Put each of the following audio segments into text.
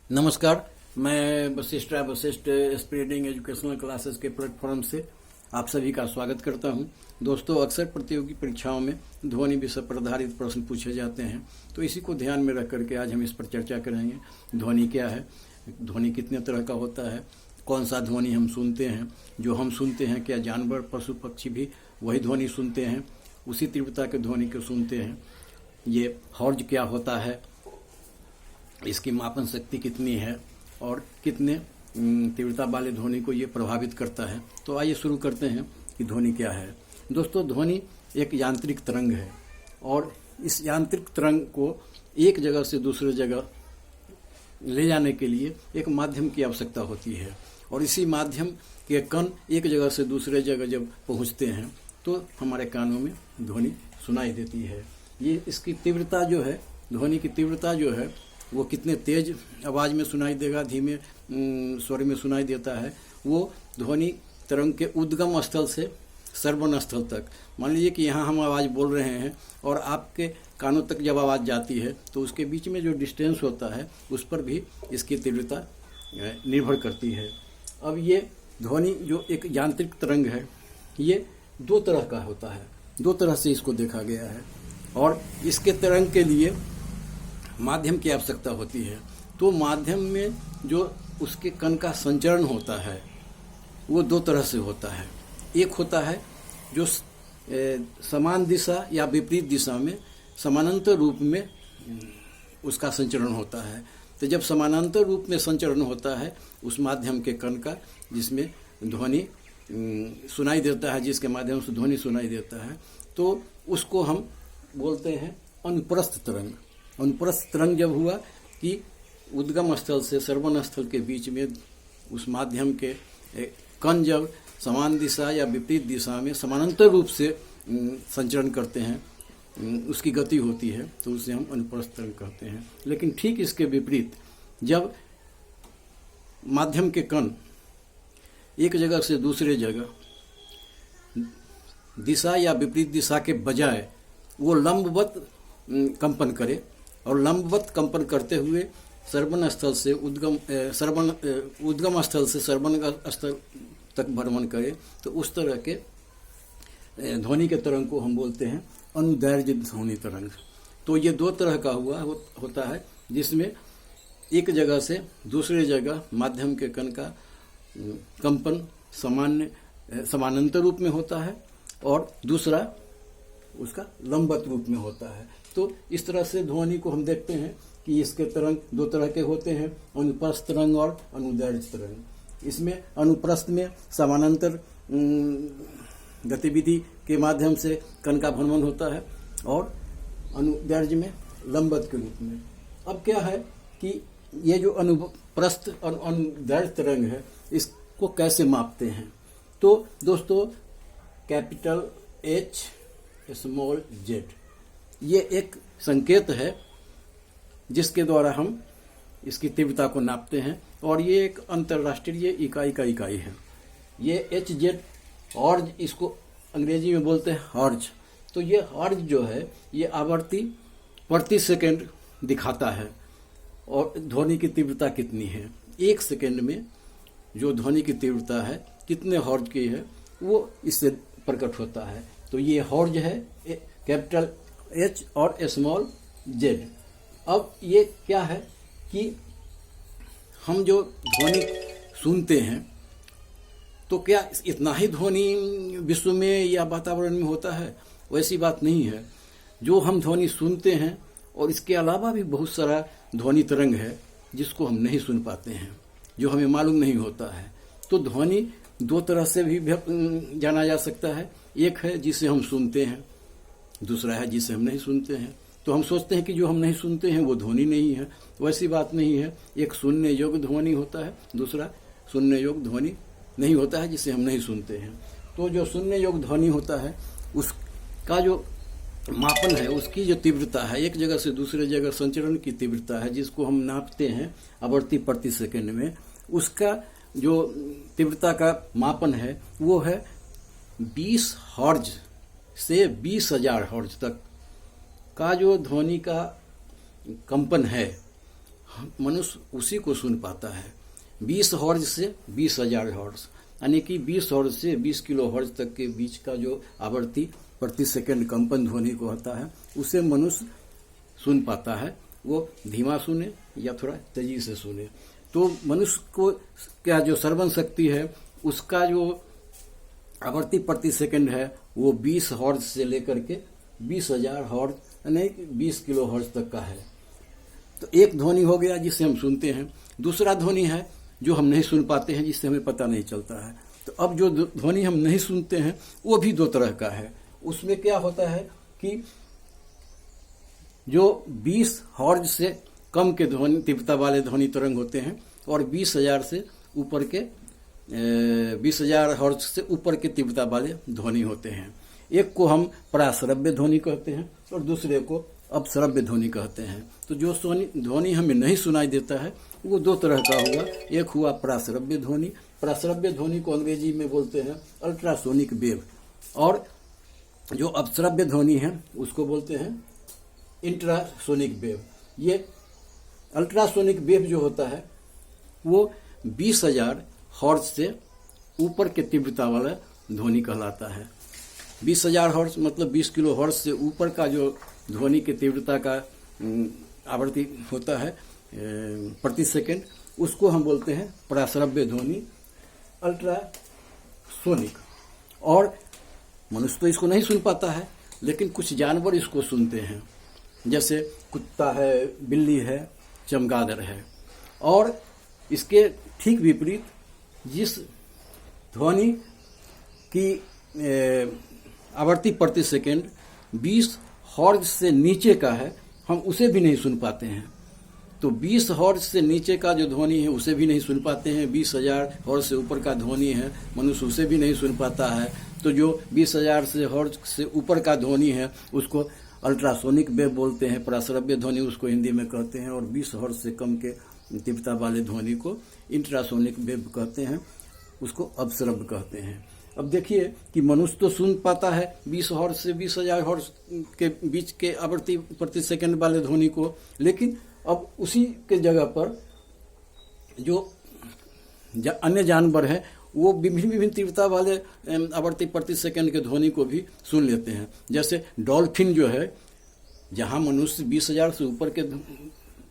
नमस्कार। मैं Vashishtha spreading educational classes के प्लेटफॉर्म से आप सभी का स्वागत करता हूं। दोस्तों, अक्सर प्रतियोगी परीक्षाओं में ध्वनि विषय पर आधारित प्रश्न पूछे जाते हैं, तो इसी को ध्यान में रख करके आज हम इस पर चर्चा करेंगे। ध्वनि क्या है, ध्वनि कितने तरह का होता है, कौन सा ध्वनि हम सुनते हैं, जो हम सुनते हैं क्या जानवर पशु पक्षी भी वही ध्वनि सुनते हैं, उसी तीव्रता के ध्वनि को सुनते हैं। ये हॉर्ज क्या होता है, इसकी मापन शक्ति कितनी है और कितने तीव्रता वाले ध्वनि को ये प्रभावित करता है। तो आइए शुरू करते हैं कि ध्वनि क्या है। दोस्तों, ध्वनि एक यांत्रिक तरंग है और इस यांत्रिक तरंग को एक जगह से दूसरे जगह ले जाने के लिए एक माध्यम की आवश्यकता होती है, और इसी माध्यम के कण एक जगह से दूसरे जगह जब पहुंचते हैं तो हमारे कानों में ध्वनि सुनाई देती है। ये इसकी तीव्रता जो है, ध्वनि की तीव्रता जो है वो कितने तेज आवाज में सुनाई देगा, धीमे स्वर में सुनाई देता है, वो ध्वनि तरंग के उद्गम स्थल से श्रवण स्थल तक। मान लीजिए कि यहाँ हम आवाज़ बोल रहे हैं और आपके कानों तक जब आवाज़ जाती है तो उसके बीच में जो डिस्टेंस होता है उस पर भी इसकी तीव्रता निर्भर करती है। अब ये ध्वनि जो एक यांत्रिक तरंग है, ये दो तरह का होता है, दो तरह से इसको देखा गया है, और इसके तरंग के लिए माध्यम की आवश्यकता होती है। तो माध्यम में जो उसके कण का संचरण होता है वो दो तरह से होता है। एक होता है जो समान दिशा या विपरीत दिशा में समानांतर रूप में उसका संचरण होता है। तो जब समानांतर रूप में संचरण होता है उस माध्यम के कण का, जिसमें ध्वनि सुनाई देता है, जिसके माध्यम से ध्वनि सुनाई देता है, तो उसको हम बोलते हैं अनुप्रस्थ तरंग। अनुप्रस्थ तरंग जब हुआ कि उद्गम स्थल से श्रवण स्थल के बीच में उस माध्यम के कण जब समान दिशा या विपरीत दिशा में समानांतर रूप से संचरण करते हैं, उसकी गति होती है, तो उसे हम अनुप्रस्थ तरंग कहते हैं। लेकिन ठीक इसके विपरीत, जब माध्यम के कण एक जगह से दूसरे जगह दिशा या विपरीत दिशा के बजाय वो लंबवत कंपन करे, और लंबवत कंपन करते हुए उद्गम स्थल से श्रवण स्थल तक भ्रमण करे, तो उस तरह के ध्वनि के तरंग को हम बोलते हैं अनुदैर्घ्य ध्वनि तरंग। तो ये दो तरह का होता है, जिसमें एक जगह से दूसरे जगह माध्यम के कण का कंपन समानांतर रूप में होता है और दूसरा उसका लंबवत रूप में होता है। तो इस तरह से ध्वनि को हम देखते हैं कि इसके तरंग दो तरह के होते हैं, अनुप्रस्थ तरंग और अनुदैर्घ्य तरंग। इसमें अनुप्रस्थ में समानांतर गतिविधि के माध्यम से कण का भ्रमण होता है, और अनुदैर्घ्य में लंबवत के रूप में। अब क्या है कि ये जो अनुप्रस्थ और अनुदैर्घ्य तरंग है, इसको कैसे मापते हैं? तो दोस्तों, कैपिटल H स्मॉल z, ये एक संकेत है जिसके द्वारा हम इसकी तीव्रता को नापते हैं, और ये एक अंतर्राष्ट्रीय इकाई का इकाई है। ये HZ हॉर्ज, इसको अंग्रेजी में बोलते हैं हॉर्ज। तो ये हॉर्ज जो है ये आवृत्ति प्रति सेकंड दिखाता है, और ध्वनि की तीव्रता कितनी है, एक सेकंड में जो ध्वनि की तीव्रता है कितने हॉर्ज की है वो इससे प्रकट होता है। तो ये हॉर्ज है, कैपिटल H और स्मॉल z। अब ये क्या है कि हम जो ध्वनि सुनते हैं, तो क्या इतना ही ध्वनि विश्व में या वातावरण में होता है? वैसी बात नहीं है। जो हम ध्वनि सुनते हैं, और इसके अलावा भी बहुत सारा ध्वनि तरंग है जिसको हम नहीं सुन पाते हैं, जो हमें मालूम नहीं होता है। तो ध्वनि दो तरह से भी जाना जा सकता है। एक है जिसे हम सुनते हैं, दूसरा है जिसे हम नहीं सुनते हैं। तो हम सोचते हैं कि जो हम नहीं सुनते हैं वो ध्वनि नहीं है, वैसी बात नहीं है। एक सुनने योग्य ध्वनि होता है, दूसरा सुनने योग्य ध्वनि नहीं होता है जिसे हम नहीं सुनते हैं। तो जो सुनने योग्य ध्वनि होता है उसका जो मापन है, उसकी जो तीव्रता है, एक जगह से दूसरे जगह संचरण की तीव्रता है, जिसको हम नापते हैं आवृत्ति प्रति सेकंड में, उसका जो तीव्रता का मापन है वो है 20 हर्ट्ज से 20,000 हर्ट्ज तक का जो ध्वनि का कंपन है, मनुष्य उसी को सुन पाता है। 20 हर्ट्ज से 20,000 हर्ट्ज, यानी कि 20 हर्ट्ज से 20 किलो हर्ट्ज तक के बीच का जो आवर्ती प्रति सेकंड कंपन ध्वनि को होता है, उसे मनुष्य सुन पाता है। वो धीमा सुने या थोड़ा तेजी से सुने। तो मनुष्य को क्या जो श्रवण शक्ति है, उसका जो आवर्ती प्रति सेकंड है वो 20 हर्ट्ज से लेकर के 20,000 हर्ट्ज यानी 20 किलो हर्ट्ज तक का है। तो एक ध्वनि हो गया जिसे हम सुनते हैं। दूसरा ध्वनि है जो हम नहीं सुन पाते हैं, जिससे हमें पता नहीं चलता है। तो अब जो ध्वनि हम नहीं सुनते हैं वो भी 2 तरह का है। उसमें क्या होता है कि जो 20 हर्ट्ज से कम के ध्वनि तीव्रता वाले ध्वनि तरंग होते हैं और 20,000 से ऊपर के 20,000 हर्ट्ज से ऊपर के तीव्रता वाले ध्वनि होते हैं। एक को हम पराश्रव्य ध्वनि कहते हैं और दूसरे को अपश्रव्य ध्वनि कहते हैं। तो जो ध्वनि हमें नहीं सुनाई देता है वो 2 तरह का हुआ। एक हुआ पराश्रव्य ध्वनि। पराश्रव्य ध्वनि को अंग्रेजी में बोलते हैं अल्ट्रासोनिक वेव, और जो अपश्रव्य ध्वनि है उसको बोलते हैं इंट्रासोनिक वेव। ये अल्ट्रासोनिक वेव जो होता है वो 20,000 हर्ट्ज से ऊपर के तीव्रता वाला ध्वनि कहलाता है। 20,000 हर्ट्ज मतलब 20 किलो हर्ट्ज से ऊपर का जो ध्वनि की तीव्रता का आवृत्ति होता है प्रति सेकंड, उसको हम बोलते हैं पराश्रव्य ध्वनि, अल्ट्रासोनिक। और मनुष्य तो इसको नहीं सुन पाता है, लेकिन कुछ जानवर इसको सुनते हैं, जैसे कुत्ता है, बिल्ली है, चमगादड़ है। और इसके ठीक विपरीत जिस ध्वनि की आवृत्ति प्रति सेकंड 20 हर्ट्ज से नीचे का है, हम उसे भी नहीं सुन पाते हैं। तो 20 हर्ट्ज से नीचे का जो ध्वनि है उसे भी नहीं सुन पाते हैं। 20,000 हर्ट्ज से ऊपर का ध्वनि है, मनुष्य उसे भी नहीं सुन पाता है। तो जो 20,000 से हर्ट्ज से ऊपर का ध्वनि है उसको अल्ट्रासोनिक वेव बोलते हैं। पराश्रव्य ध्वनि उसको हिंदी में कहते हैं। और 20 हर्ट्ज से कम के तीव्रता वाले ध्वनि को इंट्रासोनिक वेव कहते हैं, उसको अपश्रव्य कहते हैं। अब देखिए कि मनुष्य तो सुन पाता है 20 हर्ट्ज से 20,000 हर्ट्ज के बीच के आवृत्ति प्रति सेकंड वाले ध्वनि को, लेकिन अब उसी के जगह पर जो अन्य जानवर हैं वो विभिन्न तीव्रता वाले आवृत्ति प्रति सेकंड के ध्वनि को भी सुन लेते हैं। जैसे डॉल्फिन जो है, जहां मनुष्य 20,000 से ऊपर के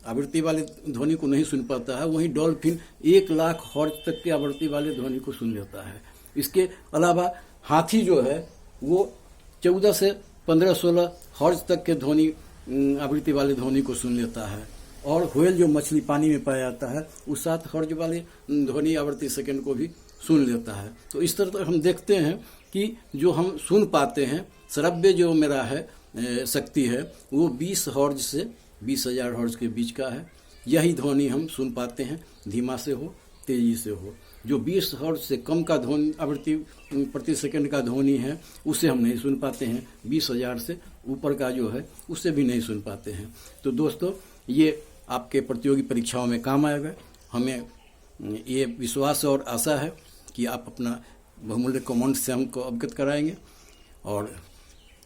आवृत्ति वाले ध्वनि को नहीं सुन पाता है, वहीं डॉल्फिन 1,00,000 हर्ट्ज तक के आवृत्ति वाले ध्वनि को सुन लेता है। इसके अलावा हाथी जो है वो 14 से 15-16 हर्ट्ज तक के ध्वनि आवृत्ति वाले ध्वनि को सुन लेता है। और व्हेल जो मछली पानी में पाया जाता है वो 7 हर्ट्ज वाले ध्वनि आवृत्ति सेकंड को भी सुन लेता है। तो इस तरह हम देखते हैं कि जो हम सुन पाते हैं, श्रव्य जो मेरा है शक्ति है वो 20 हर्ट्ज से 20,000 हर्ट्ज के बीच का है। यही ध्वनि हम सुन पाते हैं, धीमा से हो तेजी से हो। जो 20 हर्ट्ज से कम का ध्वनि आवृत्ति प्रति सेकंड का ध्वनि है उसे हम नहीं सुन पाते हैं। 20,000 से ऊपर का जो है उसे भी नहीं सुन पाते हैं। तो दोस्तों, ये आपके प्रतियोगी परीक्षाओं में काम आएगा। हमें ये विश्वास और आशा है कि आप अपना बहुमूल्य कमेंट से हमको अवगत कराएंगे और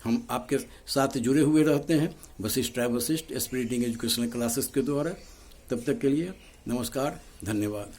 हम आपके साथ जुड़े हुए रहते हैं Vashishtha tribe Vashishtha spiriting educational classes के द्वारा। तब तक के लिए नमस्कार, धन्यवाद।